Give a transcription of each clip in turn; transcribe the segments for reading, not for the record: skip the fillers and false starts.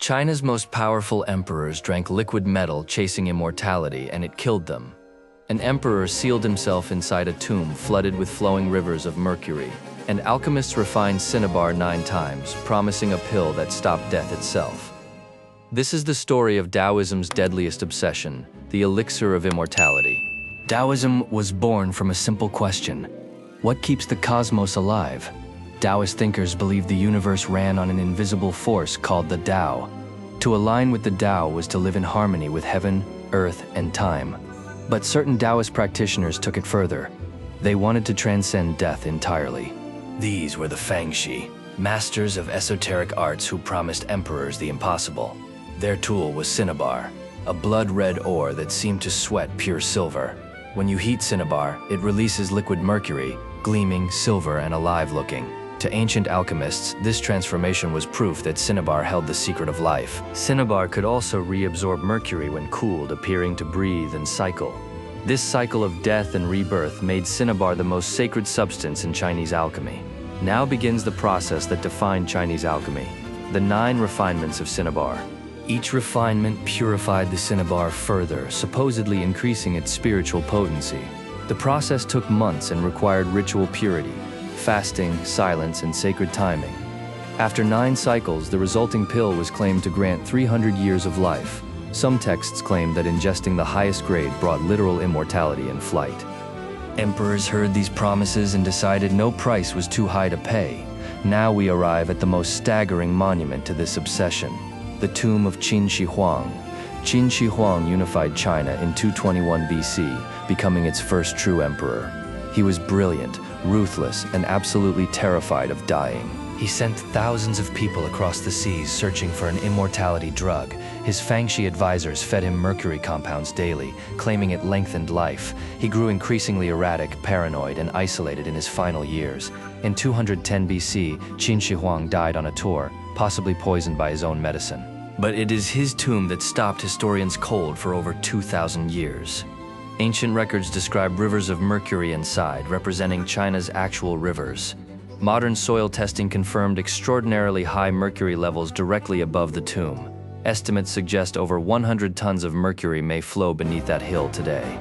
China's most powerful emperors drank liquid metal chasing immortality, and it killed them. An emperor sealed himself inside a tomb flooded with flowing rivers of mercury, and alchemists refined Cinnabar 9 times, promising a pill that stopped death itself. This is the story of Daoism's deadliest obsession, the elixir of immortality. Daoism was born from a simple question: what keeps the cosmos alive? Daoist thinkers believed the universe ran on an invisible force called the Tao. To align with the Tao was to live in harmony with heaven, earth, and time. But certain Daoist practitioners took it further. They wanted to transcend death entirely. These were the Fangshi, masters of esoteric arts who promised emperors the impossible. Their tool was Cinnabar, a blood-red ore that seemed to sweat pure silver. When you heat Cinnabar, it releases liquid mercury, gleaming, silver, and alive-looking. To ancient alchemists, this transformation was proof that Cinnabar held the secret of life. Cinnabar could also reabsorb mercury when cooled, appearing to breathe and cycle. This cycle of death and rebirth made Cinnabar the most sacred substance in Chinese alchemy. Now begins the process that defined Chinese alchemy: the 9 refinements of Cinnabar. Each refinement purified the Cinnabar further, supposedly increasing its spiritual potency. The process took months and required ritual purity, fasting, silence, and sacred timing. After 9 cycles, the resulting pill was claimed to grant 300 years of life. Some texts claim that ingesting the highest grade brought literal immortality in flight. Emperors heard these promises and decided no price was too high to pay. Now we arrive at the most staggering monument to this obsession: the tomb of Qin Shi Huang. Qin Shi Huang unified China in 221 BC, becoming its first true emperor. He was brilliant, ruthless, and absolutely terrified of dying. He sent thousands of people across the seas searching for an immortality drug. His Fangshi advisors fed him mercury compounds daily, claiming it lengthened life. He grew increasingly erratic, paranoid, and isolated in his final years. In 210 BC, Qin Shi Huang died on a tour, possibly poisoned by his own medicine. But it is his tomb that stopped historians cold for over 2,000 years. Ancient records describe rivers of mercury inside, representing China's actual rivers. Modern soil testing confirmed extraordinarily high mercury levels directly above the tomb. Estimates suggest over 100 tons of mercury may flow beneath that hill today.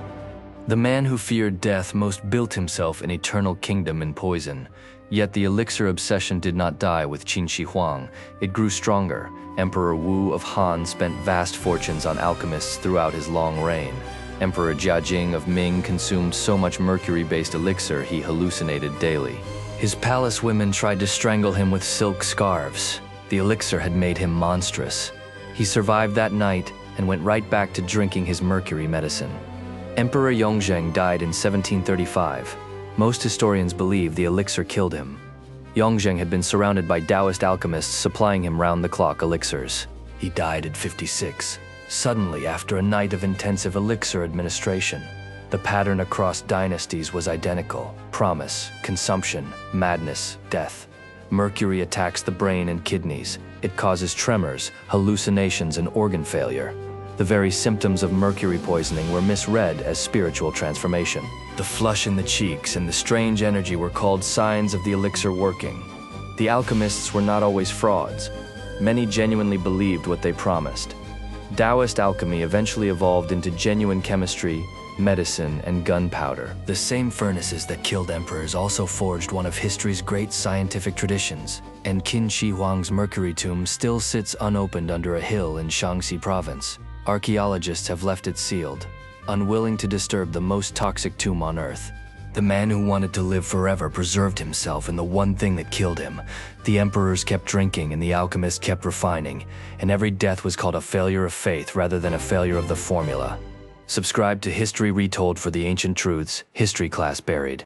The man who feared death most built himself an eternal kingdom in poison. Yet the elixir obsession did not die with Qin Shi Huang. It grew stronger. Emperor Wu of Han spent vast fortunes on alchemists throughout his long reign. Emperor Jiajing of Ming consumed so much mercury-based elixir he hallucinated daily. His palace women tried to strangle him with silk scarves. The elixir had made him monstrous. He survived that night and went right back to drinking his mercury medicine. Emperor Yongzheng died in 1735. Most historians believe the elixir killed him. Yongzheng had been surrounded by Daoist alchemists supplying him round-the-clock elixirs. He died at 56. Suddenly, after a night of intensive elixir administration. The pattern across dynasties was identical: promise, consumption, madness, death. Mercury attacks the brain and kidneys. It causes tremors, hallucinations, and organ failure. The very symptoms of mercury poisoning were misread as spiritual transformation. The flush in the cheeks and the strange energy were called signs of the elixir working. The alchemists were not always frauds. Many genuinely believed what they promised. Daoist alchemy eventually evolved into genuine chemistry, medicine, and gunpowder. The same furnaces that killed emperors also forged one of history's great scientific traditions, and Qin Shi Huang's mercury tomb still sits unopened under a hill in Shaanxi province. Archaeologists have left it sealed, unwilling to disturb the most toxic tomb on Earth. The man who wanted to live forever preserved himself in the one thing that killed him. The emperors kept drinking and the alchemists kept refining, and every death was called a failure of faith rather than a failure of the formula. Subscribe to History Retold for the ancient truths, history class buried.